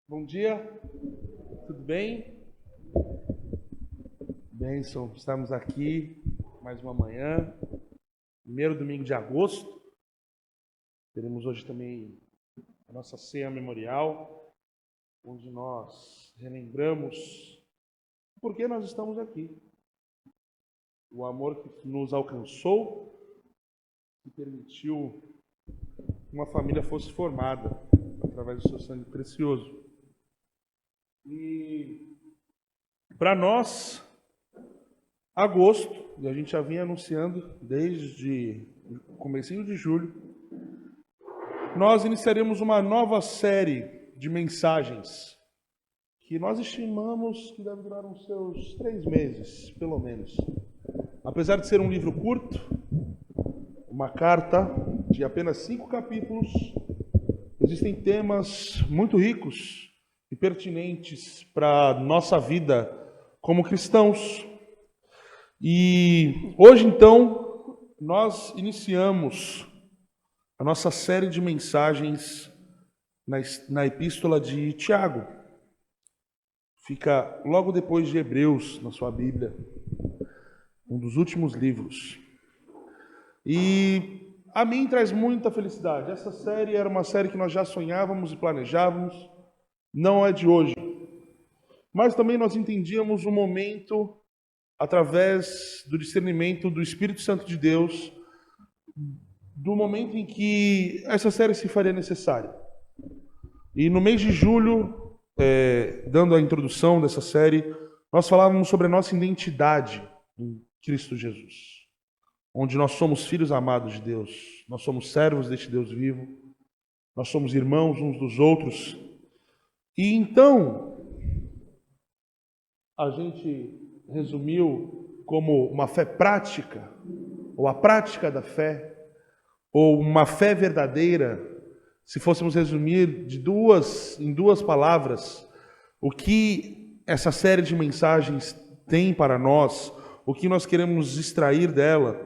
Bom dia, tudo bem? Bênção, estamos aqui mais uma manhã, primeiro domingo de agosto. Teremos hoje também a nossa ceia memorial, onde nós relembramos por que nós estamos aqui. O amor que nos alcançou e permitiu que uma família fosse formada através do seu sangue precioso. E para nós, agosto, e a gente já vinha anunciando desde o comecinho de julho, nós iniciaremos uma nova série de mensagens que nós estimamos que deve durar uns seus 3 meses, pelo menos. Apesar de ser um livro curto, uma carta de apenas 5 capítulos, existem temas muito ricos e pertinentes para a nossa vida como cristãos. E hoje, então, nós iniciamos a nossa série de mensagens na epístola de Tiago. Fica logo depois de Hebreus, na sua Bíblia, um dos últimos livros. E a mim traz muita felicidade. Essa série era uma série que nós já sonhávamos e planejávamos, não é de hoje. Mas também nós entendíamos o momento, através do discernimento do Espírito Santo de Deus, do momento em que essa série se faria necessária. E no mês de julho, dando a introdução dessa série, nós falávamos sobre a nossa identidade em Cristo Jesus, onde nós somos filhos amados de Deus, nós somos servos deste Deus vivo, nós somos irmãos uns dos outros. E então, a gente resumiu como uma fé prática, ou a prática da fé, ou uma fé verdadeira, se fôssemos resumir em duas palavras, o que essa série de mensagens tem para nós, o que nós queremos extrair dela.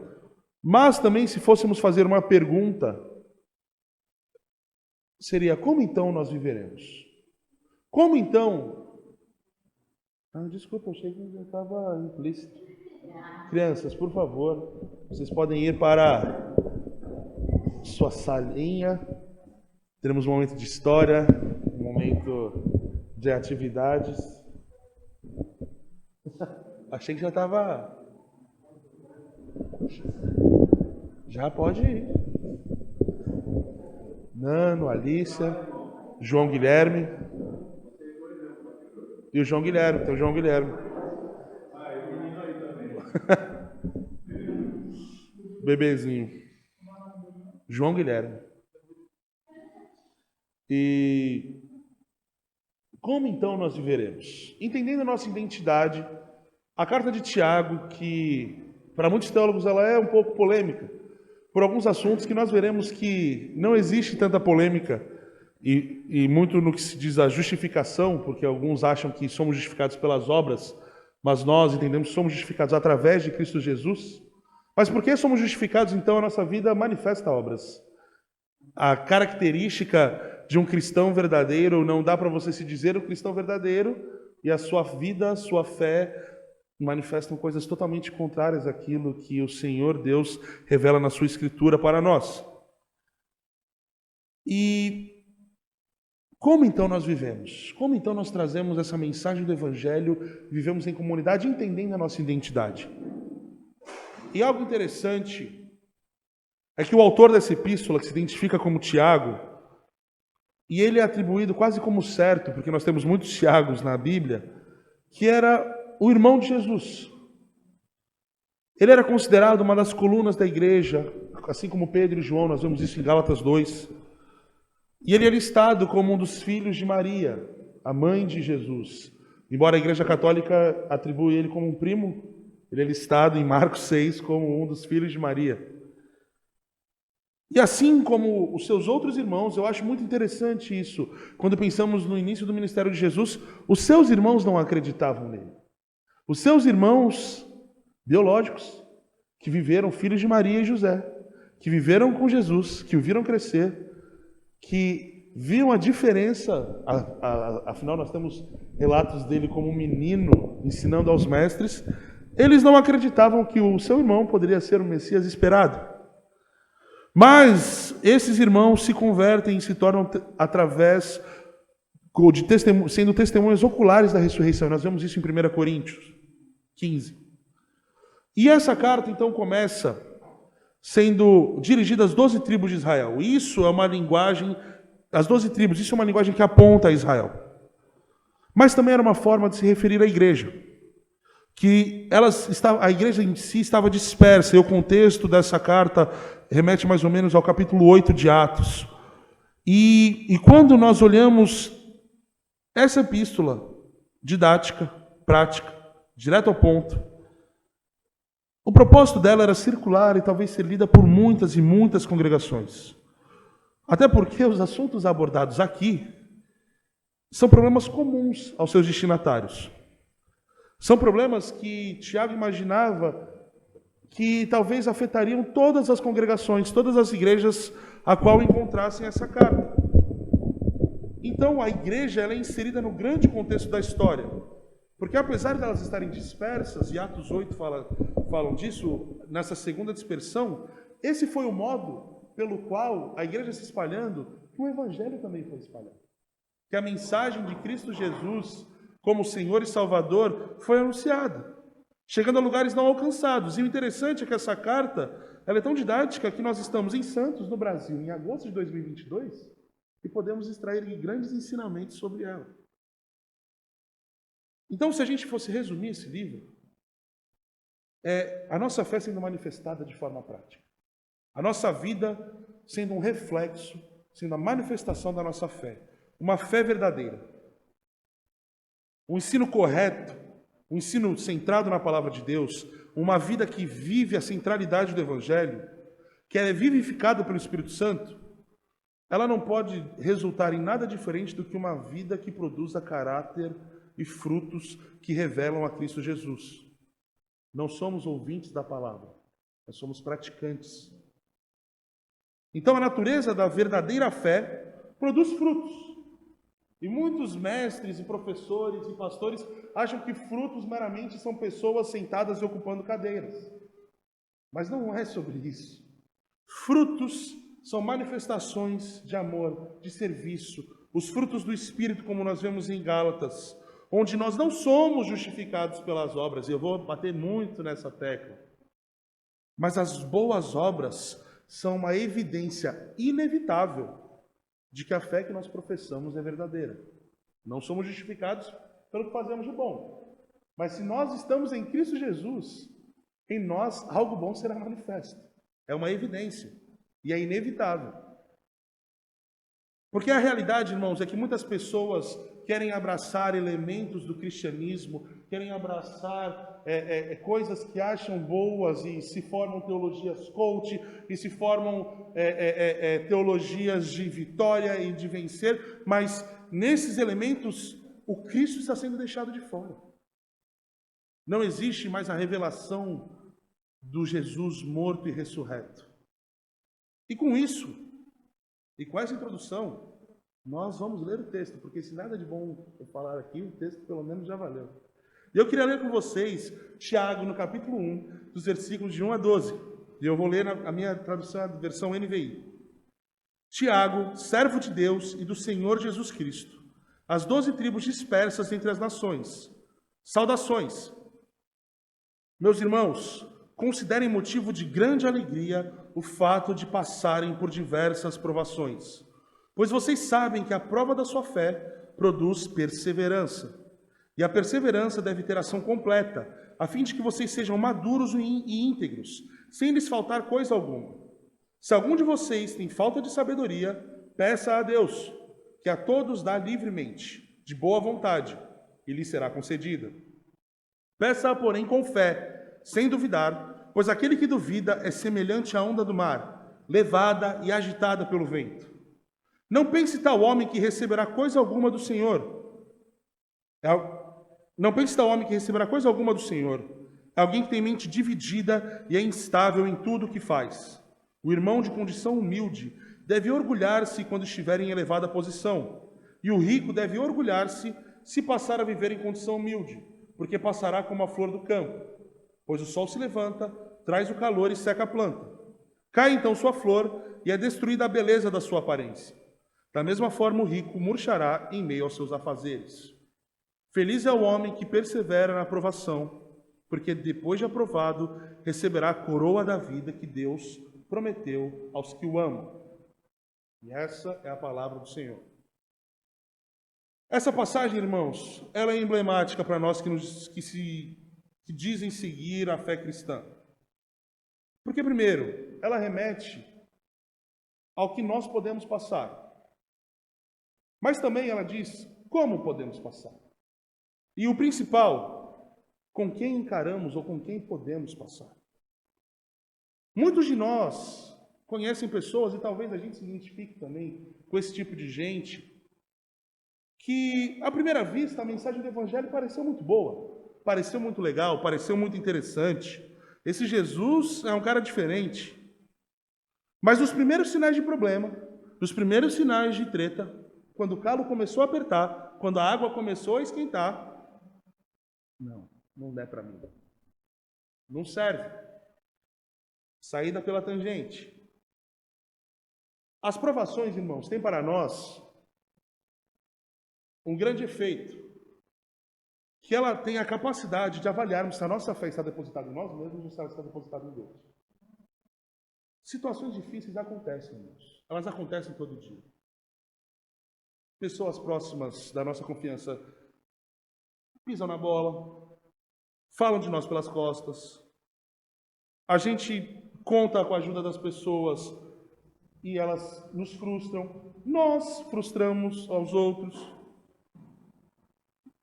Mas também, se fôssemos fazer uma pergunta, seria: como então nós viveremos? Como então? Desculpa, eu achei que já estava implícito. Crianças, por favor, vocês podem ir para sua salinha. Teremos um momento de história, um momento de atividades. Achei que já estava. Já pode ir. Nano, Alícia, João Guilherme. E o João Guilherme, tem o João Guilherme. Bebezinho. João Guilherme. E como então nós viveremos? Entendendo a nossa identidade, a carta de Tiago, que para muitos teólogos ela é um pouco polêmica, por alguns assuntos que nós veremos que não existe tanta polêmica, e muito no que se diz a justificação, porque alguns acham que somos justificados pelas obras, mas nós entendemos que somos justificados através de Cristo Jesus. Mas por que somos justificados, então, a nossa vida manifesta obras? A característica de um cristão verdadeiro, não dá para você se dizer o cristão verdadeiro e a sua vida, a sua fé manifestam coisas totalmente contrárias àquilo que o Senhor Deus revela na sua Escritura para nós. E como então nós vivemos? Como então nós trazemos essa mensagem do Evangelho, vivemos em comunidade, entendendo a nossa identidade? E algo interessante é que o autor dessa epístola, que se identifica como Tiago, e ele é atribuído quase como certo, porque nós temos muitos Tiagos na Bíblia, que era o irmão de Jesus. Ele era considerado uma das colunas da igreja, assim como Pedro e João, nós vemos isso em Gálatas 2. E ele é listado como um dos filhos de Maria, a mãe de Jesus. Embora a Igreja Católica atribua ele como um primo, ele é listado em Marcos 6 como um dos filhos de Maria. E assim como os seus outros irmãos, eu acho muito interessante isso. Quando pensamos no início do ministério de Jesus, os seus irmãos não acreditavam nele. Os seus irmãos biológicos, que viveram filhos de Maria e José, que viveram com Jesus, que o viram crescer, que viam a diferença, afinal nós temos relatos dele como um menino ensinando aos mestres, eles não acreditavam que o seu irmão poderia ser o Messias esperado. Mas esses irmãos se convertem e se tornam através de sendo testemunhas oculares da ressurreição. Nós vemos isso em 1 Coríntios 15. E essa carta então começa sendo dirigida às 12 tribos de Israel. Isso é uma linguagem, as 12 tribos, isso é uma linguagem que aponta a Israel. Mas também era uma forma de se referir à igreja. A igreja em si estava dispersa, e o contexto dessa carta remete mais ou menos ao capítulo 8 de Atos. E quando nós olhamos essa epístola didática, prática, direto ao ponto, o propósito dela era circular e talvez ser lida por muitas e muitas congregações. Até porque os assuntos abordados aqui são problemas comuns aos seus destinatários. São problemas que Tiago imaginava que talvez afetariam todas as congregações, todas as igrejas a qual encontrassem essa carta. Então a igreja ela é inserida no grande contexto da história. Porque apesar de elas estarem dispersas, e Atos 8 falam disso, nessa segunda dispersão, esse foi o modo pelo qual a igreja se espalhando, que o evangelho também foi espalhado. Que a mensagem de Cristo Jesus como Senhor e Salvador foi anunciada, chegando a lugares não alcançados. E o interessante é que essa carta ela é tão didática que nós estamos em Santos, no Brasil, em agosto de 2022, e podemos extrair grandes ensinamentos sobre ela. Então, se a gente fosse resumir esse livro, é a nossa fé sendo manifestada de forma prática. A nossa vida sendo um reflexo, sendo a manifestação da nossa fé. Uma fé verdadeira. Um ensino correto, um ensino centrado na palavra de Deus, uma vida que vive a centralidade do Evangelho, que é vivificada pelo Espírito Santo, ela não pode resultar em nada diferente do que uma vida que produza caráter e frutos que revelam a Cristo Jesus. Não somos ouvintes da palavra, nós somos praticantes. Então a natureza da verdadeira fé produz frutos. E muitos mestres e professores e pastores acham que frutos meramente são pessoas sentadas e ocupando cadeiras. Mas não é sobre isso. Frutos são manifestações de amor, de serviço. Os frutos do Espírito, como nós vemos em Gálatas, onde nós não somos justificados pelas obras. E eu vou bater muito nessa tecla. Mas as boas obras são uma evidência inevitável de que a fé que nós professamos é verdadeira. Não somos justificados pelo que fazemos de bom. Mas se nós estamos em Cristo Jesus, em nós algo bom será manifesto. É uma evidência. E é inevitável. Porque a realidade, irmãos, é que muitas pessoas querem abraçar elementos do cristianismo, querem abraçar coisas que acham boas e se formam teologias coach, e se formam teologias de vitória e de vencer, mas nesses elementos o Cristo está sendo deixado de fora. Não existe mais a revelação do Jesus morto e ressurreto. E com isso, e com essa introdução, nós vamos ler o texto, porque se nada de bom eu falar aqui, o texto pelo menos já valeu. E eu queria ler com vocês Tiago, no capítulo 1, dos versículos de 1 a 12. E eu vou ler a minha tradução, a versão NVI. Tiago, servo de Deus e do Senhor Jesus Cristo, as 12 tribos dispersas entre as nações. Saudações. Meus irmãos, considerem motivo de grande alegria o fato de passarem por diversas provações, pois vocês sabem que a prova da sua fé produz perseverança. E a perseverança deve ter ação completa, a fim de que vocês sejam maduros e íntegros, sem lhes faltar coisa alguma. Se algum de vocês tem falta de sabedoria, peça a Deus, que a todos dá livremente, de boa vontade, e lhe será concedida. Peça-a, porém, com fé, sem duvidar, pois aquele que duvida é semelhante à onda do mar, levada e agitada pelo vento. Não pense tal homem que receberá coisa alguma do Senhor. Não pense tal homem que receberá coisa alguma do Senhor. É alguém que tem mente dividida e é instável em tudo o que faz. O irmão de condição humilde deve orgulhar-se quando estiver em elevada posição, e o rico deve orgulhar-se se passar a viver em condição humilde, porque passará como a flor do campo, pois o sol se levanta, traz o calor e seca a planta. Cai então sua flor e é destruída a beleza da sua aparência. Da mesma forma, o rico murchará em meio aos seus afazeres. Feliz é o homem que persevera na aprovação, porque depois de aprovado, receberá a coroa da vida que Deus prometeu aos que o amam. E essa é a palavra do Senhor. Essa passagem, irmãos, ela é emblemática para nós que dizem seguir a fé cristã. Porque, primeiro, ela remete ao que nós podemos passar. Mas também ela diz como podemos passar. E o principal, com quem encaramos ou com quem podemos passar. Muitos de nós conhecem pessoas, e talvez a gente se identifique também com esse tipo de gente, que, à primeira vista, a mensagem do Evangelho pareceu muito boa, pareceu muito legal, pareceu muito interessante. Esse Jesus é um cara diferente. Mas nos primeiros sinais de problema, nos primeiros sinais de treta, quando o calo começou a apertar, quando a água começou a esquentar, não é para mim. Não serve. Saída pela tangente. As provações, irmãos, têm para nós um grande efeito, que ela tem a capacidade de avaliarmos se a nossa fé está depositada em nós mesmos ou se ela está depositada em Deus. Situações difíceis acontecem, irmãos. Elas acontecem todo dia. Pessoas próximas da nossa confiança pisam na bola, falam de nós pelas costas. A gente conta com a ajuda das pessoas e elas nos frustram. Nós frustramos aos outros.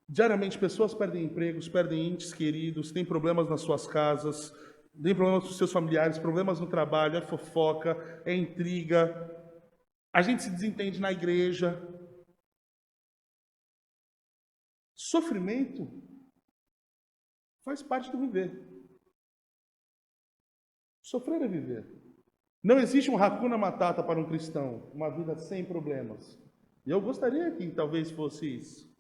Diariamente, pessoas perdem empregos, perdem entes queridos, têm problemas nas suas casas, têm problemas com seus familiares, problemas no trabalho, é fofoca, é intriga. A gente se desentende na igreja. Sofrimento faz parte do viver. Sofrer é viver. Não existe um hakuna matata para um cristão, uma vida sem problemas. E eu gostaria que talvez fosse isso.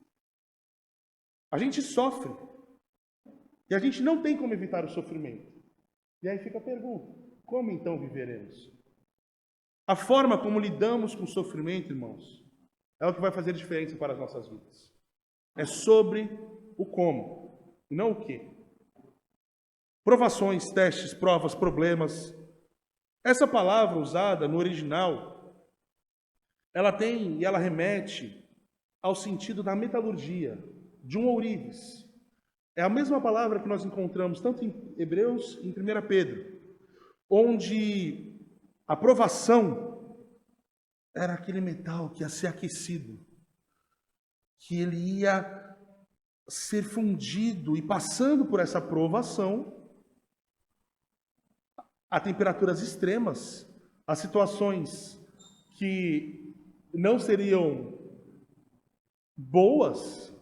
A gente sofre. E a gente não tem como evitar o sofrimento. E aí fica a pergunta: como então viveremos? A forma como lidamos com o sofrimento, irmãos, é o que vai fazer diferença para as nossas vidas. É sobre o como, e não o quê. Provações, testes, provas, problemas. Essa palavra usada no original, ela tem e ela remete ao sentido da metalurgia, de um ourives. É a mesma palavra que nós encontramos tanto em Hebreus e em 1 Pedro, onde a provação era aquele metal que ia ser aquecido, que ele ia ser fundido e passando por essa provação a temperaturas extremas, a situações que não seriam boas,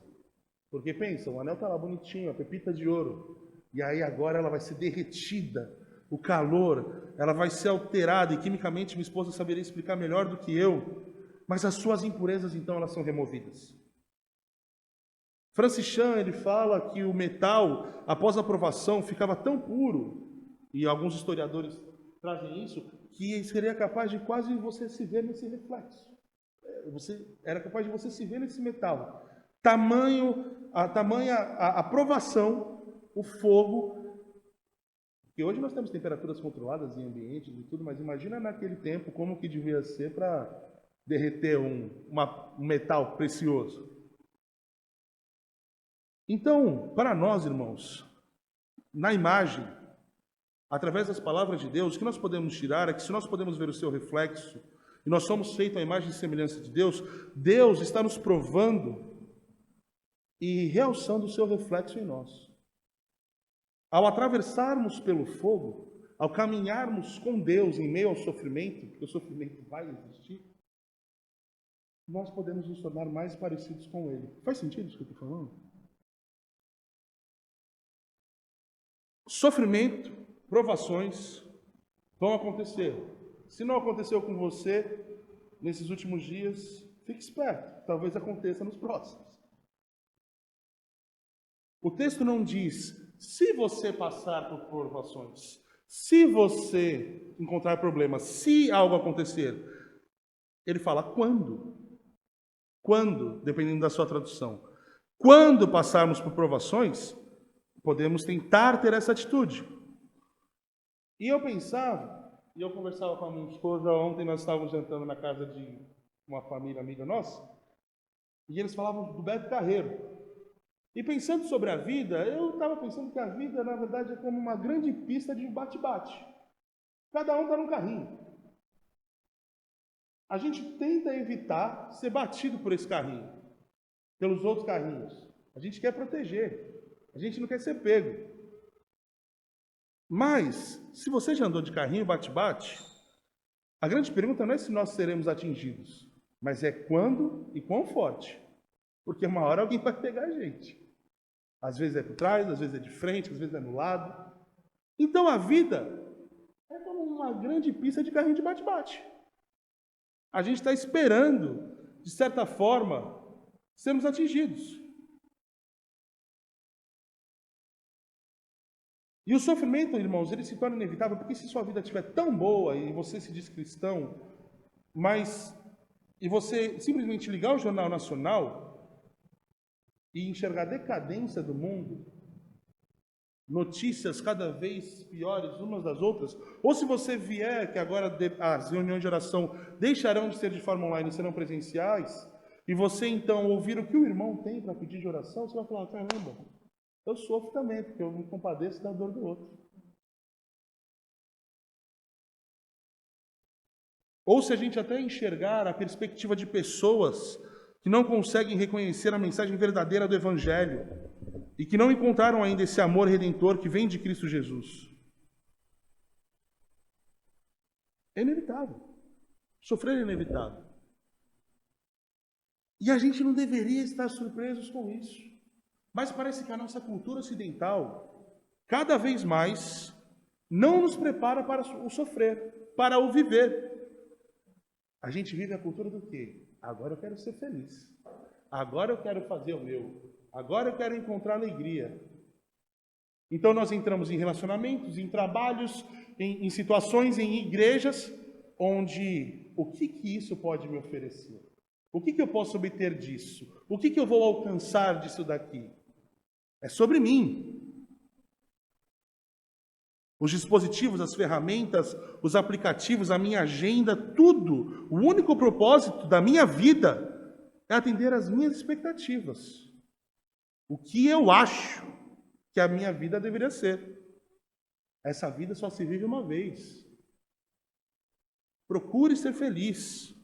porque pensa, o anel está lá bonitinho, a pepita de ouro, e aí agora ela vai ser derretida, o calor, ela vai ser alterada, e quimicamente minha esposa saberia explicar melhor do que eu, mas as suas impurezas então elas são removidas. Francis Chan, ele fala que o metal, após a provação, ficava tão puro, e alguns historiadores trazem isso, que seria capaz de quase você se ver nesse reflexo. Era capaz de você se ver nesse metal. Tamanha a provação, o fogo, que hoje nós temos temperaturas controladas em ambientes e tudo, mas imagina naquele tempo como que devia ser para derreter um metal precioso. Então, para nós, irmãos, na imagem, através das palavras de Deus, o que nós podemos tirar é que se nós podemos ver o seu reflexo, e nós somos feitos à imagem e semelhança de Deus, Deus está nos provando e realçando o seu reflexo em nós. Ao atravessarmos pelo fogo, ao caminharmos com Deus em meio ao sofrimento, porque o sofrimento vai existir, nós podemos nos tornar mais parecidos com Ele. Faz sentido isso que eu estou falando? Sofrimento, provações vão acontecer. Se não aconteceu com você, nesses últimos dias, fique esperto, talvez aconteça nos próximos. O texto não diz, se você passar por provações, se você encontrar problemas, se algo acontecer. Ele fala quando. Quando, dependendo da sua tradução. Quando passarmos por provações, podemos tentar ter essa atitude. E eu pensava, e eu conversava com a minha esposa, ontem nós estávamos jantando na casa de uma família amiga nossa, e eles falavam do Beto Carreiro. E pensando sobre a vida, eu estava pensando que a vida, na verdade, é como uma grande pista de bate-bate. Cada um está num carrinho. A gente tenta evitar ser batido por esse carrinho, pelos outros carrinhos. A gente quer proteger, a gente não quer ser pego. Mas, se você já andou de carrinho bate-bate, a grande pergunta não é se nós seremos atingidos, mas é quando e quão forte. Porque uma hora alguém vai pegar a gente. Às vezes é por trás, às vezes é de frente, às vezes é no lado. Então a vida é como uma grande pista de carrinho de bate-bate. A gente está esperando, de certa forma, sermos atingidos. E o sofrimento, irmãos, ele se torna inevitável, porque se sua vida estiver tão boa e você se diz cristão, e você simplesmente ligar o Jornal Nacional e enxergar a decadência do mundo, notícias cada vez piores umas das outras, ou se você vier, que agora as reuniões de oração deixarão de ser de forma online e serão presenciais, e você então ouvir o que o irmão tem para pedir de oração, você vai falar, caramba, eu sofro também, porque eu me compadeço da dor do outro. Ou se a gente até enxergar a perspectiva de pessoas que não conseguem reconhecer a mensagem verdadeira do Evangelho e que não encontraram ainda esse amor redentor que vem de Cristo Jesus. É inevitável. Sofrer é inevitável. E a gente não deveria estar surpresos com isso. Mas parece que a nossa cultura ocidental, cada vez mais, não nos prepara para o sofrer, para o viver. A gente vive a cultura do quê? Agora eu quero ser feliz. Agora eu quero fazer o meu. Agora eu quero encontrar alegria. Então nós entramos em relacionamentos, em trabalhos, em situações, em igrejas, onde o que isso pode me oferecer? O que eu posso obter disso? O que eu vou alcançar disso daqui? É sobre mim. Os dispositivos, as ferramentas, os aplicativos, a minha agenda, tudo. O único propósito da minha vida é atender às minhas expectativas. O que eu acho que a minha vida deveria ser. Essa vida só se vive uma vez. Procure ser feliz.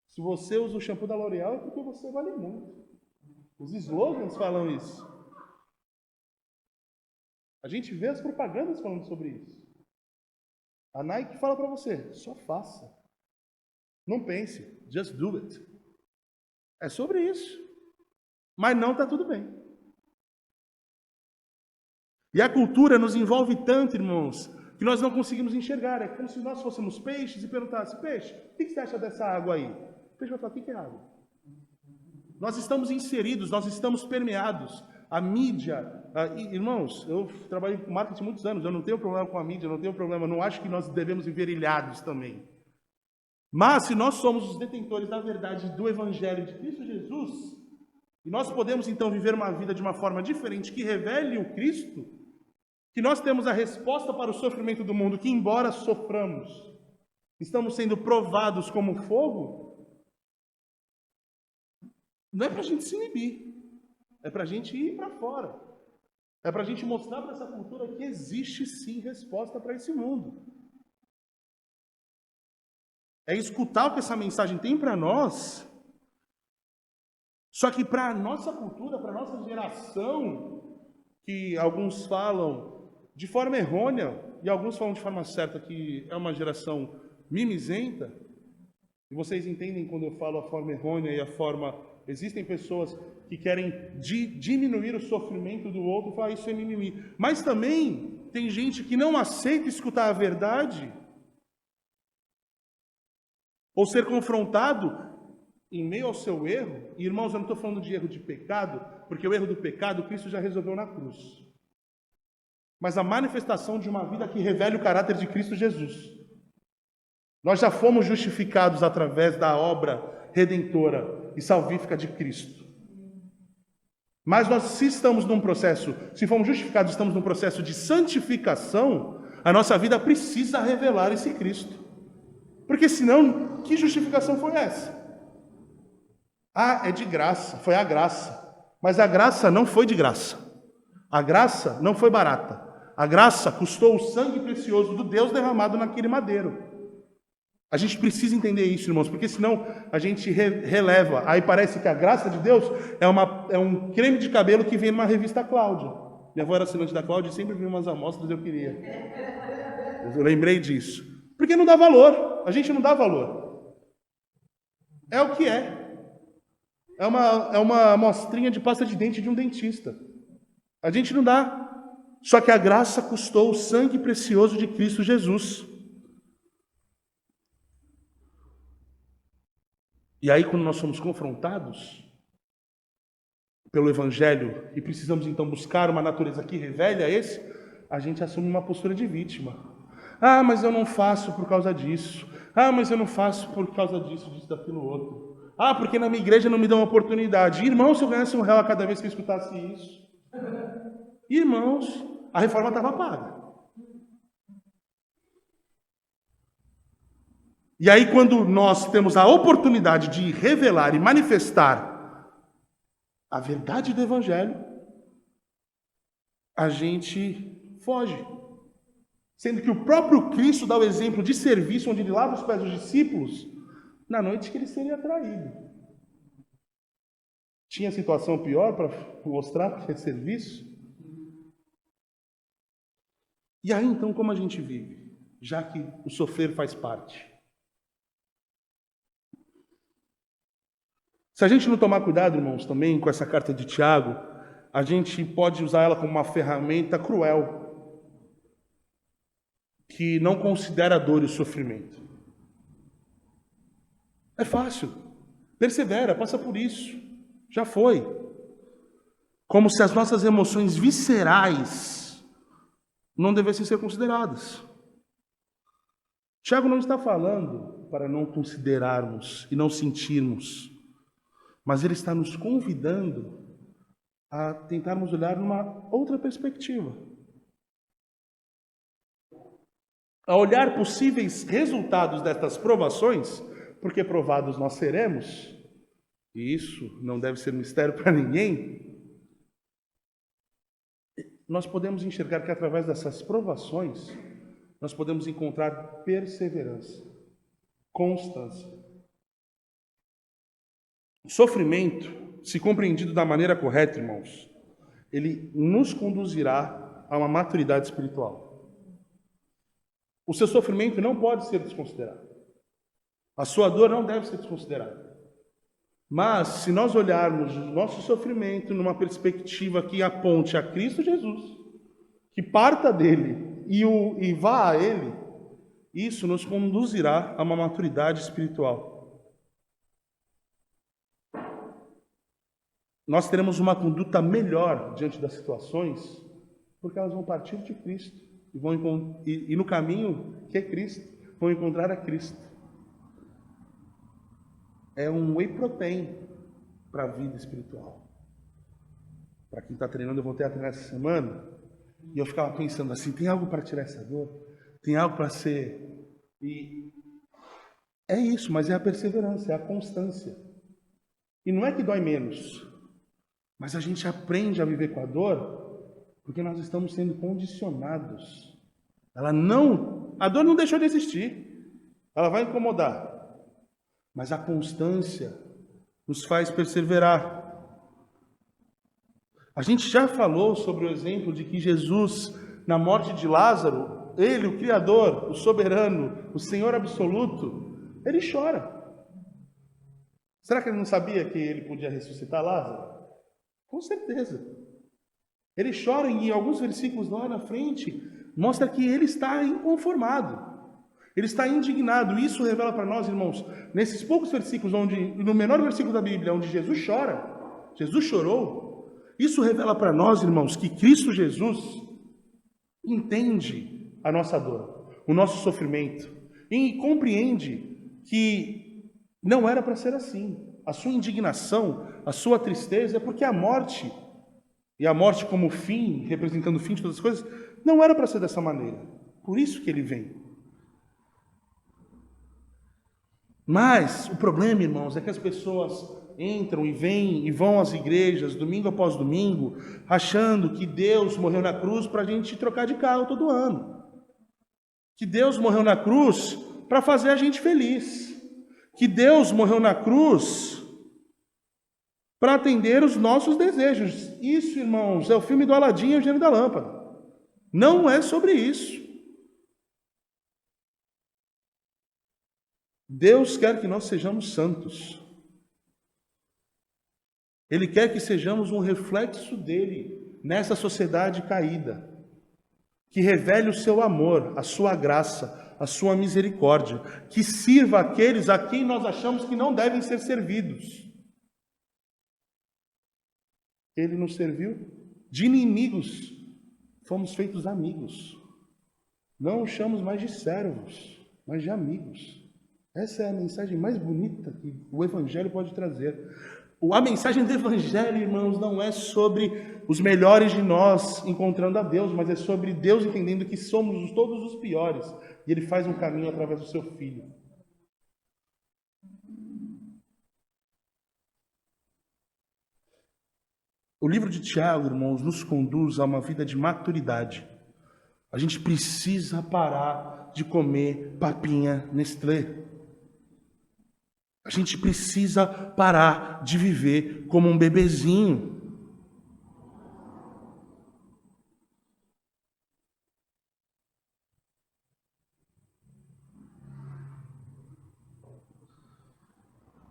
Se você usa o shampoo da L'Oréal, é porque você vale muito. Os slogans falam isso. A gente vê as propagandas falando sobre isso. A Nike fala para você, só faça. Não pense, just do it. É sobre isso. Mas não está tudo bem. E a cultura nos envolve tanto, irmãos, que nós não conseguimos enxergar. É como se nós fôssemos peixes e perguntasse, peixe, o que você acha dessa água aí? O peixe vai falar, o que é água? Nós estamos inseridos, nós estamos permeados. A mídia, irmãos, eu trabalhei com marketing há muitos anos, eu não tenho problema com a mídia, eu não tenho problema, não acho que nós devemos viver ilhados também. Mas se nós somos os detentores da verdade do Evangelho de Cristo Jesus, e nós podemos então viver uma vida de uma forma diferente, que revele o Cristo, que nós temos a resposta para o sofrimento do mundo, que embora soframos, estamos sendo provados como fogo, não é para a gente se inibir. É para a gente ir para fora. É para a gente mostrar para essa cultura que existe sim resposta para esse mundo. É escutar o que essa mensagem tem para nós. Só que para a nossa cultura, para a nossa geração, que alguns falam de forma errônea, e alguns falam de forma certa, que é uma geração mimizenta, e vocês entendem quando eu falo a forma errônea e a forma... Existem pessoas que querem diminuir o sofrimento do outro e falar isso é mimimi. Mas também tem gente que não aceita escutar a verdade ou ser confrontado em meio ao seu erro. E, irmãos, eu não estou falando de erro de pecado, porque o erro do pecado Cristo já resolveu na cruz. Mas a manifestação de uma vida que revele o caráter de Cristo Jesus. Nós já fomos justificados através da obra redentora e salvífica de Cristo. Mas nós, se fomos justificados, estamos num processo de santificação, a nossa vida precisa revelar esse Cristo. Porque senão, que justificação foi essa? Ah, é de graça, foi a graça. Mas a graça não foi de graça. A graça não foi barata. A graça custou o sangue precioso do Deus derramado naquele madeiro. A gente precisa entender isso, irmãos, porque senão a gente releva. Aí parece que a graça de Deus é um creme de cabelo que vem numa revista Cláudia. Minha avó era assinante da Cláudia e sempre vinha umas amostras e eu queria. Eu lembrei disso. Porque não dá valor. A gente não dá valor. É o que é. É uma amostrinha de pasta de dente de um dentista. A gente não dá. Só que a graça custou o sangue precioso de Cristo Jesus. E aí, quando nós somos confrontados pelo Evangelho e precisamos então buscar uma natureza que revele a esse, a gente assume uma postura de vítima. Ah, mas eu não faço por causa disso. Ah, mas eu não faço por causa disso, daquilo, outro. Ah, porque na minha igreja não me dão uma oportunidade. Irmão, se eu ganhasse R$1 a cada vez que eu escutasse isso. Irmãos, a reforma estava paga. E aí, quando nós temos a oportunidade de revelar e manifestar a verdade do Evangelho, a gente foge. Sendo que o próprio Cristo dá o exemplo de serviço, onde ele lava os pés dos discípulos, na noite que ele seria traído. Tinha situação pior para mostrar que é serviço? E aí, então, como a gente vive? Já que o sofrer faz parte. Se a gente não tomar cuidado, irmãos, também com essa carta de Tiago, a gente pode usar ela como uma ferramenta cruel, que não considera a dor e o sofrimento. É fácil. Persevera, passa por isso. Já foi. Como se as nossas emoções viscerais não devessem ser consideradas. Tiago não está falando para não considerarmos e não sentirmos, mas ele está nos convidando a tentarmos olhar numa outra perspectiva. A olhar possíveis resultados destas provações, porque provados nós seremos, e isso não deve ser mistério para ninguém, nós podemos enxergar que através dessas provações, nós podemos encontrar perseverança, constância. O sofrimento, se compreendido da maneira correta, irmãos, ele nos conduzirá a uma maturidade espiritual. O seu sofrimento não pode ser desconsiderado. A sua dor não deve ser desconsiderada. Mas, se nós olharmos o nosso sofrimento numa perspectiva que aponte a Cristo Jesus, que parta dele e vá a ele, isso nos conduzirá a uma maturidade espiritual. Nós teremos uma conduta melhor diante das situações, porque elas vão partir de Cristo e no caminho que é Cristo, vão encontrar a Cristo. É um whey protein para a vida espiritual. Para quem está treinando, eu voltei a treinar essa semana e eu ficava pensando assim: tem algo para tirar essa dor? Tem algo para ser? E é isso, mas é a perseverança, é a constância. E não é que dói menos. Mas a gente aprende a viver com a dor porque nós estamos sendo condicionados. A dor não deixou de existir. Ela vai incomodar. Mas a constância nos faz perseverar. A gente já falou sobre o exemplo de que Jesus, na morte de Lázaro, ele, o Criador, o soberano, o Senhor absoluto, ele chora. Será que ele não sabia que ele podia ressuscitar Lázaro? Com certeza. Ele chora em alguns versículos lá na frente, mostra que ele está inconformado. Ele está indignado. Isso revela para nós, irmãos, nesses poucos versículos, no menor versículo da Bíblia, onde Jesus chora, Jesus chorou. Isso revela para nós, irmãos, que Cristo Jesus entende a nossa dor, o nosso sofrimento, e compreende que não era para ser assim. A sua indignação, a sua tristeza é porque a morte, e a morte como fim, representando o fim de todas as coisas, não era para ser dessa maneira. Por isso que ele vem. Mas o problema, irmãos, é que as pessoas entram e vêm e vão às igrejas, domingo após domingo, achando que Deus morreu na cruz para a gente trocar de carro todo ano. Que Deus morreu na cruz para fazer a gente feliz. Que Deus morreu na cruz para atender os nossos desejos. Isso, irmãos, é o filme do Aladim e o gênio da lâmpada. Não é sobre isso. Deus quer que nós sejamos santos. Ele quer que sejamos um reflexo dele nessa sociedade caída, que revele o seu amor, a sua graça, a sua misericórdia, que sirva aqueles a quem nós achamos que não devem ser servidos. Ele nos serviu de inimigos, fomos feitos amigos. Não o chamamos mais de servos, mas de amigos. Essa é a mensagem mais bonita que o Evangelho pode trazer. A mensagem do Evangelho, irmãos, não é sobre os melhores de nós encontrando a Deus, mas é sobre Deus entendendo que somos todos os piores. E Ele faz um caminho através do seu Filho. O livro de Tiago, irmãos, nos conduz a uma vida de maturidade. A gente precisa parar de comer papinha Nestlé. A gente precisa parar de viver como um bebezinho.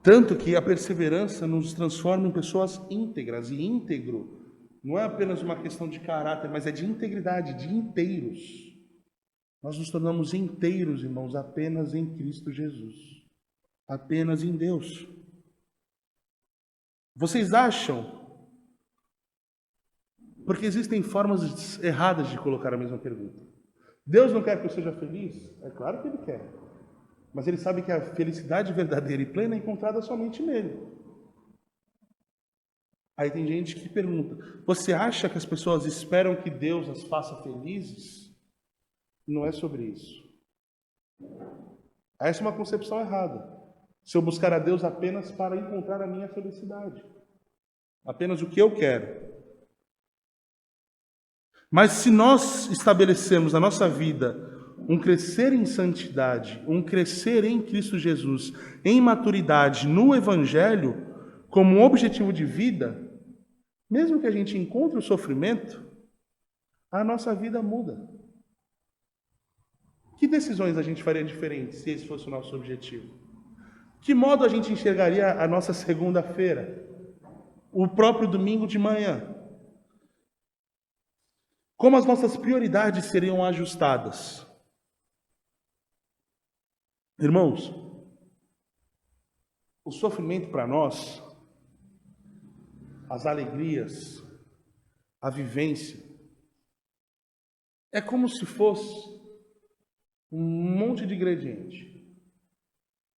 Tanto que a perseverança nos transforma em pessoas íntegras. E íntegro não é apenas uma questão de caráter, mas é de integridade, de inteiros. Nós nos tornamos inteiros, irmãos, apenas em Cristo Jesus. Apenas em Deus. Vocês acham? Porque existem formas erradas de colocar a mesma pergunta. Deus não quer que eu seja feliz? É claro que Ele quer. Mas Ele sabe que a felicidade verdadeira e plena é encontrada somente nele. Aí tem gente que pergunta, você acha que as pessoas esperam que Deus as faça felizes? Não é sobre isso. Essa é uma concepção errada. Se eu buscar a Deus apenas para encontrar a minha felicidade. Apenas o que eu quero. Mas se nós estabelecemos na nossa vida um crescer em santidade, um crescer em Cristo Jesus, em maturidade no Evangelho, como um objetivo de vida, mesmo que a gente encontre o sofrimento, a nossa vida muda. Que decisões a gente faria diferente se esse fosse o nosso objetivo? Que modo a gente enxergaria a nossa segunda-feira? O próprio domingo de manhã? Como as nossas prioridades seriam ajustadas? Irmãos, o sofrimento para nós, as alegrias, a vivência, é como se fosse um monte de ingrediente.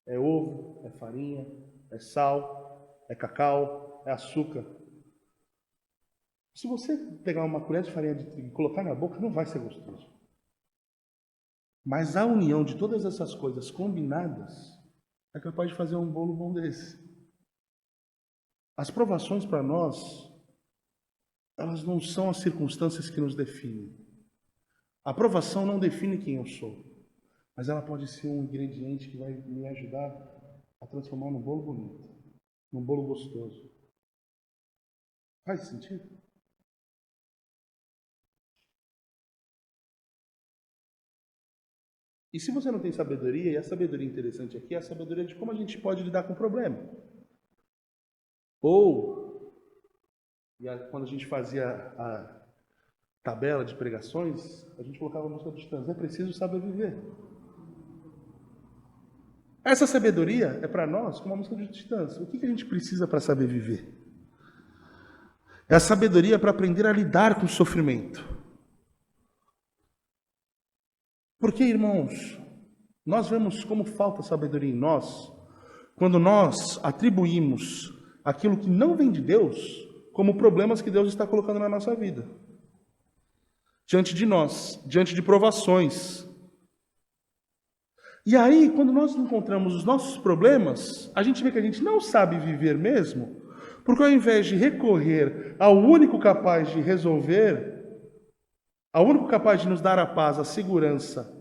É ovo, é farinha, é sal, é cacau, é açúcar. Se você pegar uma colher de farinha de trigo e colocar na boca, não vai ser gostoso. Mas a união de todas essas coisas combinadas é capaz de fazer um bolo bom desse. As provações para nós, elas não são as circunstâncias que nos definem. A provação não define quem eu sou. Mas ela pode ser um ingrediente que vai me ajudar a transformar num bolo bonito, num bolo gostoso. Faz sentido? E se você não tem sabedoria, e a sabedoria interessante aqui é a sabedoria de como a gente pode lidar com o problema. Ou, quando a gente fazia a tabela de pregações, a gente colocava a música dos Titãs, é preciso saber viver. Essa sabedoria é para nós, como a música de Titãs. O que a gente precisa para saber viver? É a sabedoria para aprender a lidar com o sofrimento. Porque, irmãos, nós vemos como falta sabedoria em nós quando nós atribuímos aquilo que não vem de Deus como problemas que Deus está colocando na nossa vida. Diante de nós, diante de provações. E aí, quando nós encontramos os nossos problemas, a gente vê que a gente não sabe viver mesmo, porque ao invés de recorrer ao único capaz de resolver, ao único capaz de nos dar a paz, a segurança,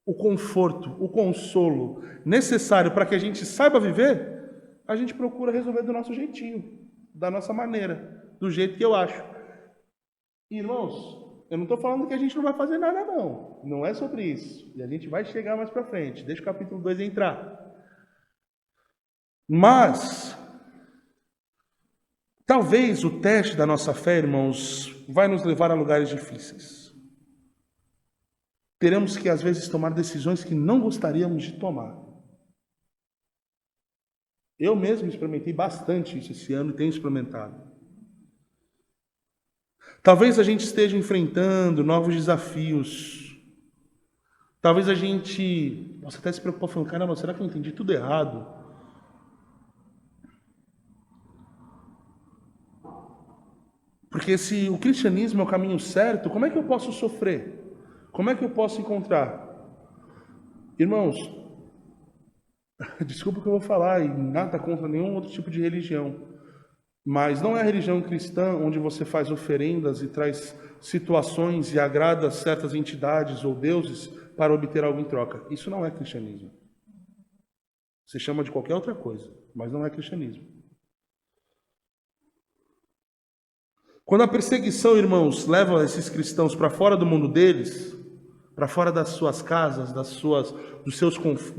o conforto, o consolo necessário para que a gente saiba viver, a gente procura resolver do nosso jeitinho, da nossa maneira, do jeito que eu acho. Irmãos, eu não estou falando que a gente não vai fazer nada, não. Não é sobre isso. E a gente vai chegar mais para frente. Deixa o capítulo 2 entrar. Mas, talvez o teste da nossa fé, irmãos, vai nos levar a lugares difíceis. Teremos que, às vezes, tomar decisões que não gostaríamos de tomar. Eu mesmo experimentei bastante isso esse ano e tenho experimentado. Talvez a gente esteja enfrentando novos desafios. Talvez a gente possa até se preocupar falando, caramba, será que eu entendi tudo errado? Porque se o cristianismo é o caminho certo, como é que eu posso sofrer? Como é que eu posso encontrar? Irmãos, desculpa o que eu vou falar, e nada contra nenhum outro tipo de religião. Mas não é a religião cristã onde você faz oferendas e traz situações e agrada certas entidades ou deuses para obter algo em troca. Isso não é cristianismo. Você chama de qualquer outra coisa, mas não é cristianismo. Quando a perseguição, irmãos, leva esses cristãos para fora do mundo deles, para fora das suas casas, do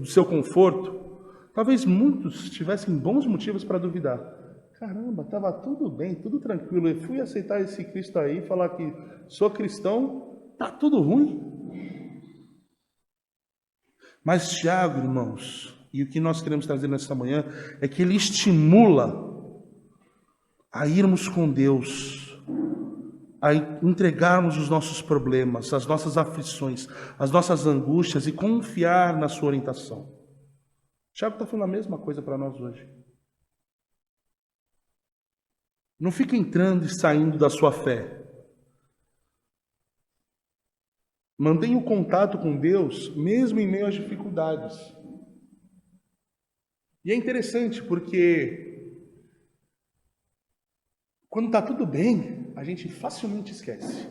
seu conforto, talvez muitos tivessem bons motivos para duvidar. Caramba, estava tudo bem, tudo tranquilo. Eu fui aceitar esse Cristo aí e falar que sou cristão, tá tudo ruim. Mas Tiago, irmãos, e o que nós queremos trazer nessa manhã é que ele estimula a irmos com Deus, a entregarmos os nossos problemas, as nossas aflições, as nossas angústias e confiar na sua orientação. Tiago está falando a mesma coisa para nós hoje. Não fica entrando e saindo da sua fé. Mantenha o contato com Deus, mesmo em meio às dificuldades. E é interessante porque quando está tudo bem, a gente facilmente esquece.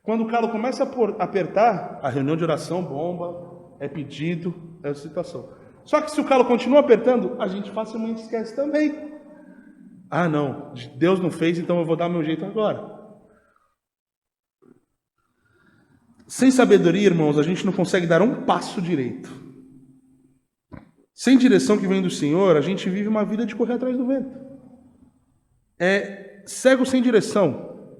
Quando o calo começa a apertar, a reunião de oração bomba, é pedido, é a situação. Só que se o calo continua apertando, a gente facilmente esquece também. Ah, não, Deus não fez, então eu vou dar meu jeito agora. Sem sabedoria, irmãos, a gente não consegue dar um passo direito. Sem direção que vem do Senhor, a gente vive uma vida de correr atrás do vento. É cego sem direção.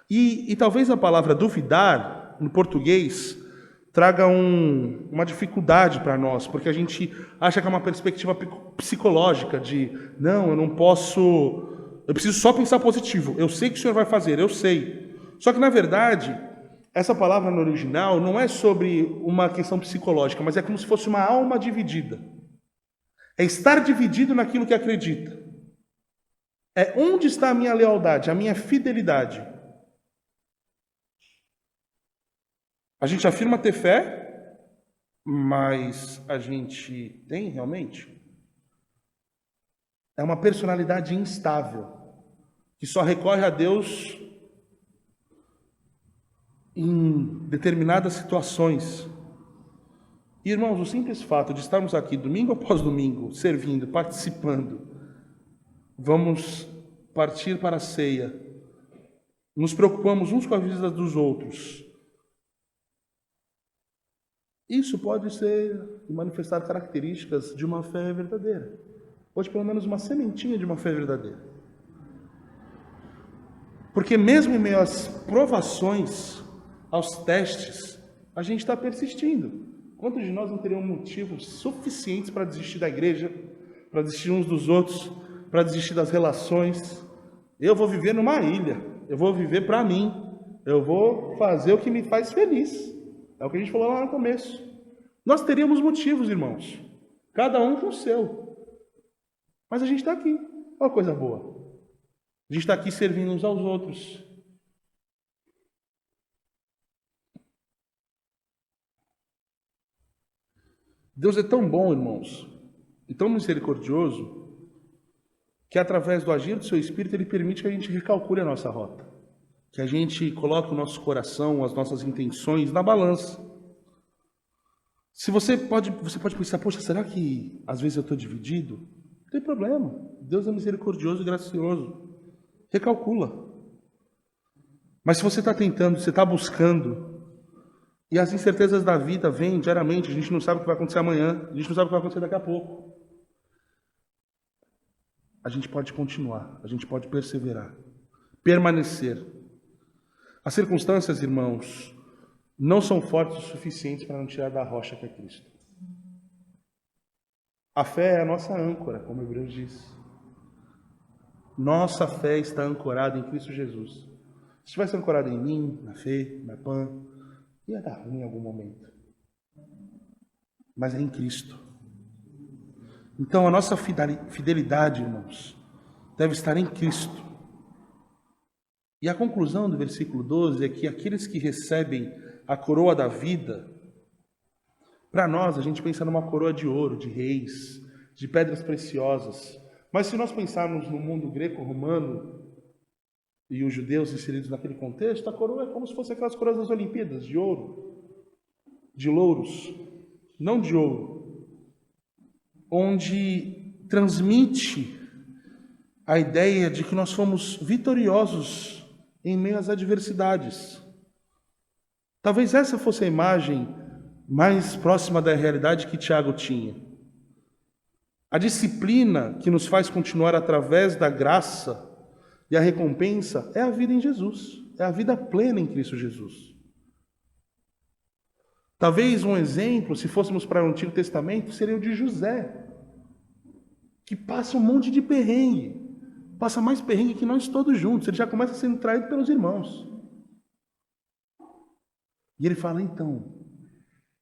E talvez a palavra duvidar, no português, traga uma dificuldade para nós, porque a gente acha que é uma perspectiva psicológica de, não, eu não posso, eu preciso só pensar positivo, eu sei que o Senhor vai fazer, eu sei. Só que, na verdade, essa palavra no original não é sobre uma questão psicológica, mas é como se fosse uma alma dividida. É estar dividido naquilo que acredita. É onde está a minha lealdade, a minha fidelidade. A gente afirma ter fé, mas a gente tem realmente? É uma personalidade instável, que só recorre a Deus em determinadas situações. E, irmãos, o simples fato de estarmos aqui domingo após domingo, servindo, participando, vamos partir para a ceia, nos preocupamos uns com a vida dos outros. Isso pode ser e manifestar características de uma fé verdadeira. Ou de pelo menos uma sementinha de uma fé verdadeira. Porque mesmo em meio às provações, aos testes, a gente está persistindo. Quantos de nós não teriam motivos suficientes para desistir da igreja, para desistir uns dos outros, para desistir das relações? Eu vou viver numa ilha, eu vou viver para mim, eu vou fazer o que me faz feliz. É o que a gente falou lá no começo. Nós teríamos motivos, irmãos, cada um com o seu. Mas a gente está aqui, olha uma coisa boa. A gente está aqui servindo uns aos outros. Deus é tão bom, irmãos, e tão misericordioso, que através do agir do seu Espírito, Ele permite que a gente recalcule a nossa rota. Que a gente coloque o nosso coração, as nossas intenções na balança. Se você pode pensar, poxa, será que às vezes eu estou dividido? Não tem problema. Deus é misericordioso e gracioso. Recalcula. Mas se você está tentando, você está buscando, e as incertezas da vida vêm diariamente, a gente não sabe o que vai acontecer amanhã, a gente não sabe o que vai acontecer daqui a pouco. A gente pode continuar, a gente pode perseverar, permanecer. As circunstâncias, irmãos, não são fortes o suficiente para não tirar da rocha que é Cristo. A fé é a nossa âncora, como Hebreus diz. Nossa fé está ancorada em Cristo Jesus. Se estivesse ancorada em mim, na Fê, na Pan, ia dar ruim em algum momento. Mas é em Cristo. Então a nossa fidelidade, irmãos, deve estar em Cristo. E a conclusão do versículo 12 é que aqueles que recebem a coroa da vida, para nós a gente pensa numa coroa de ouro, de reis, de pedras preciosas. Mas se nós pensarmos no mundo greco-romano e os judeus inseridos naquele contexto, a coroa é como se fosse aquelas coroas das Olimpíadas, de ouro, de louros, não de ouro, onde transmite a ideia de que nós fomos vitoriosos em meio às adversidades. Talvez essa fosse a imagem mais próxima da realidade que Tiago tinha. A disciplina que nos faz continuar através da graça e a recompensa é a vida em Jesus, é a vida plena em Cristo Jesus. Talvez um exemplo, se fôssemos para o Antigo Testamento, seria o de José, que passa um monte de perrengue, passa mais perrengue que nós todos juntos, ele já começa sendo traído pelos irmãos. E ele fala, então,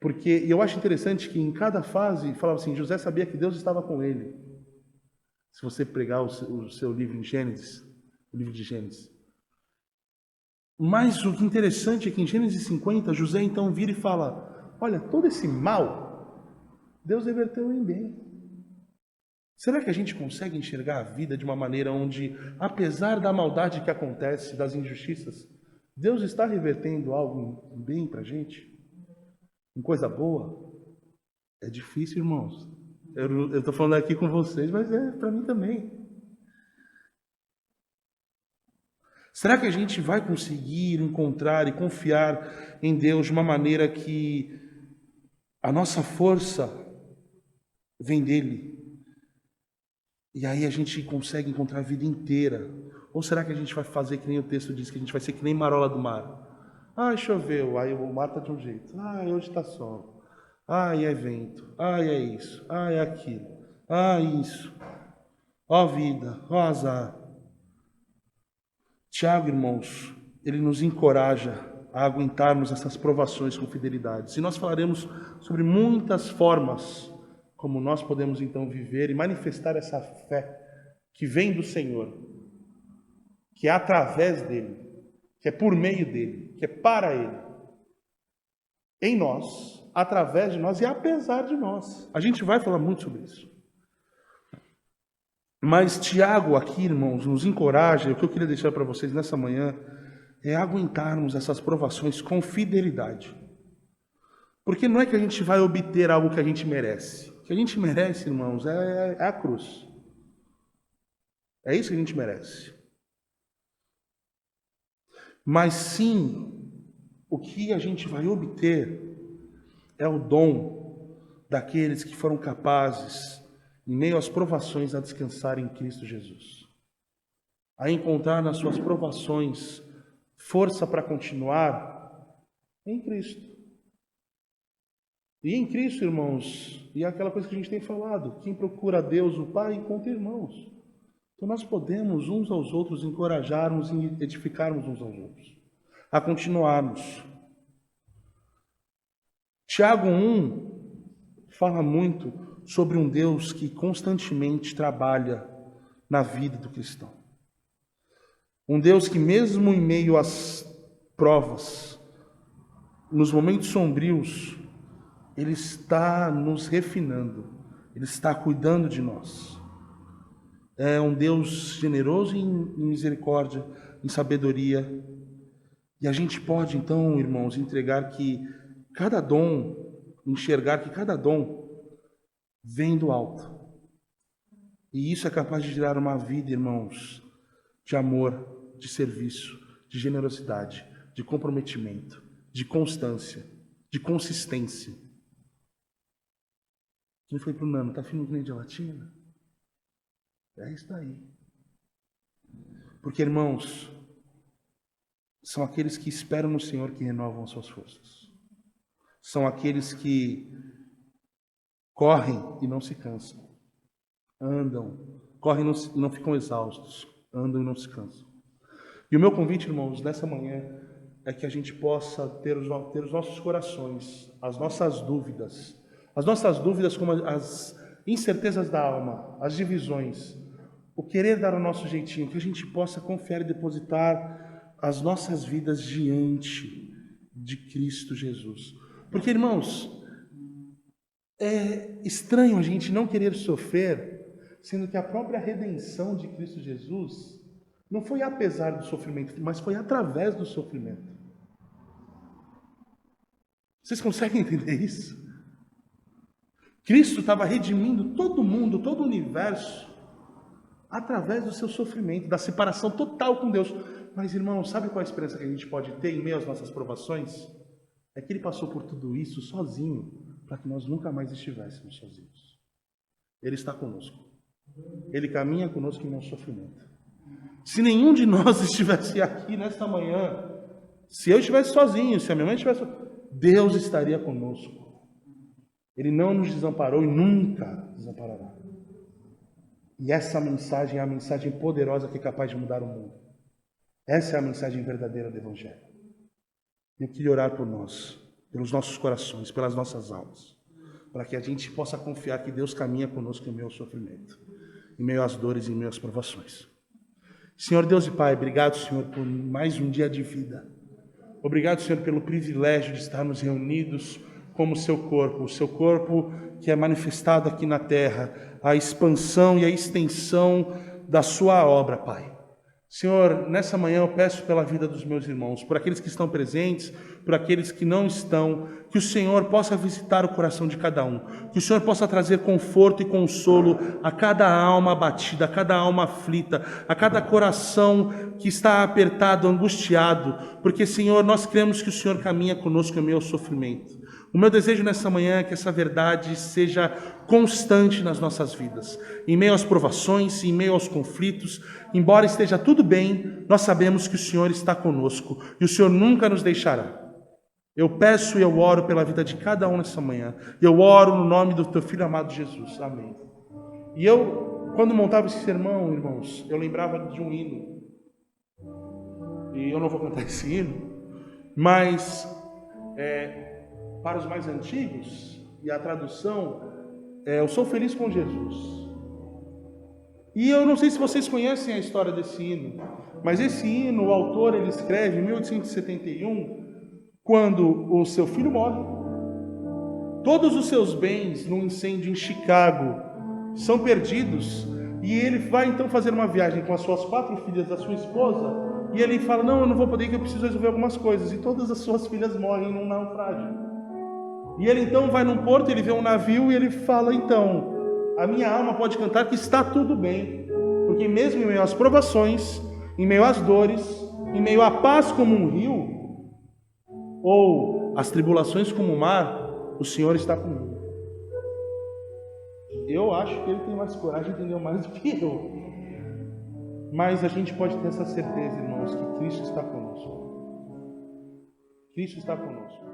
porque eu acho interessante que em cada fase, falava assim, José sabia que Deus estava com ele. Se você pregar o seu livro em Gênesis, o livro de Gênesis. Mas o que é interessante é que em Gênesis 50, José então vira e fala, olha, todo esse mal, Deus reverteu em bem. Será que a gente consegue enxergar a vida de uma maneira onde, apesar da maldade que acontece, das injustiças, Deus está revertendo algo em bem para a gente? Em coisa boa? É difícil, irmãos. Eu estou falando aqui com vocês, mas é para mim também. Será que a gente vai conseguir encontrar e confiar em Deus de uma maneira que a nossa força vem dele? E aí a gente consegue encontrar a vida inteira? Ou será que a gente vai fazer que nem o texto diz, que a gente vai ser que nem marola do mar? Ah, choveu, aí o mar está de um jeito. Ah, hoje está sol. Ah, é vento. Ah, é isso. Ah, é aquilo. Ah, isso. Ó vida, ó azar. Tiago, irmãos, ele nos encoraja a aguentarmos essas provações com fidelidade. E nós falaremos sobre muitas formas como nós podemos então viver e manifestar essa fé que vem do Senhor, que é através dele, que é por meio dele, que é para ele, em nós, através de nós e apesar de nós. A gente vai falar muito sobre isso. Mas Tiago aqui, irmãos, nos encoraja, e o que eu queria deixar para vocês nessa manhã é aguentarmos essas provações com fidelidade. Porque não é que a gente vai obter algo que a gente merece. O que a gente merece, irmãos, é a cruz. É isso que a gente merece. Mas sim, o que a gente vai obter é o dom daqueles que foram capazes, em meio às provações, a descansar em Cristo Jesus. A encontrar nas suas provações força para continuar em Cristo. E em Cristo, irmãos, e é aquela coisa que a gente tem falado, quem procura a Deus, o Pai, encontra irmãos. Então nós podemos uns aos outros encorajarmos e edificarmos uns aos outros, a continuarmos. Tiago 1 fala muito sobre um Deus que constantemente trabalha na vida do cristão. Um Deus que mesmo em meio às provas, nos momentos sombrios, Ele está nos refinando, Ele está cuidando de nós. É um Deus generoso em misericórdia, em sabedoria. E a gente pode, então, irmãos, entregar que cada dom, enxergar que cada dom vem do alto. E isso é capaz de gerar uma vida, irmãos, de amor, de serviço, de generosidade, de comprometimento, de constância, de consistência. Eu falei para o Nano, tá afim de gelatina? É isso daí. Porque, irmãos, são aqueles que esperam no Senhor que renovam as suas forças. São aqueles que correm e não se cansam. Andam, correm e não ficam exaustos. Andam e não se cansam. E o meu convite, irmãos, nessa manhã é que a gente possa ter os nossos corações, as nossas dúvidas como as incertezas da alma, as divisões, o querer dar o nosso jeitinho, que a gente possa confiar e depositar as nossas vidas diante de Cristo Jesus. Porque, irmãos, é estranho a gente não querer sofrer, sendo que a própria redenção de Cristo Jesus não foi apesar do sofrimento, mas foi através do sofrimento. Vocês conseguem entender isso? Cristo estava redimindo todo mundo, todo o universo, através do seu sofrimento, da separação total com Deus. Mas, irmãos, sabe qual é a esperança que a gente pode ter em meio às nossas provações? É que Ele passou por tudo isso sozinho, para que nós nunca mais estivéssemos sozinhos. Ele está conosco. Ele caminha conosco em nosso sofrimento. Se nenhum de nós estivesse aqui nesta manhã, se eu estivesse sozinho, se a minha mãe estivesse sozinha, Deus estaria conosco. Ele não nos desamparou e nunca desamparará. E essa mensagem é a mensagem poderosa que é capaz de mudar o mundo. Essa é a mensagem verdadeira do Evangelho. Eu queria orar por nós, pelos nossos corações, pelas nossas almas, para que a gente possa confiar que Deus caminha conosco em meio ao sofrimento, em meio às dores e em meio às provações. Senhor Deus e Pai, obrigado, Senhor, por mais um dia de vida. Obrigado, Senhor, pelo privilégio de estarmos reunidos como o seu corpo que é manifestado aqui na terra, a expansão e a extensão da sua obra, Pai. Senhor, nessa manhã eu peço pela vida dos meus irmãos, por aqueles que estão presentes, por aqueles que não estão, que o Senhor possa visitar o coração de cada um, que o Senhor possa trazer conforto e consolo a cada alma abatida, a cada alma aflita, a cada coração que está apertado, angustiado, porque, Senhor, nós cremos que o Senhor caminha conosco em meio ao sofrimento. O meu desejo nessa manhã é que essa verdade seja constante nas nossas vidas. Em meio às provações, em meio aos conflitos, embora esteja tudo bem, nós sabemos que o Senhor está conosco e o Senhor nunca nos deixará. Eu peço e eu oro pela vida de cada um nessa manhã. Eu oro no nome do teu Filho amado Jesus. Amém. E eu, quando montava esse sermão, irmãos, eu lembrava de um hino. E eu não vou cantar esse hino, mas para os mais antigos, e a tradução é: eu sou feliz com Jesus. E eu não sei se vocês conhecem a história desse hino, mas esse hino, o autor, ele escreve em 1871, quando o seu filho morre. Todos os seus bens num incêndio em Chicago são perdidos, e ele vai então fazer uma viagem com as suas 4 filhas da sua esposa, e ele fala: não, eu não vou poder ir, que eu preciso resolver algumas coisas. E todas as suas filhas morrem num naufrágio. E ele então vai num porto, ele vê um navio e ele fala: então, a minha alma pode cantar que está tudo bem, porque mesmo em meio às provações, em meio às dores, em meio à paz como um rio, ou as tribulações como o mar, o Senhor está comigo. Eu acho que ele tem mais coragem, entendeu mais do que eu. Mas a gente pode ter essa certeza, irmãos, que Cristo está conosco. Cristo está conosco.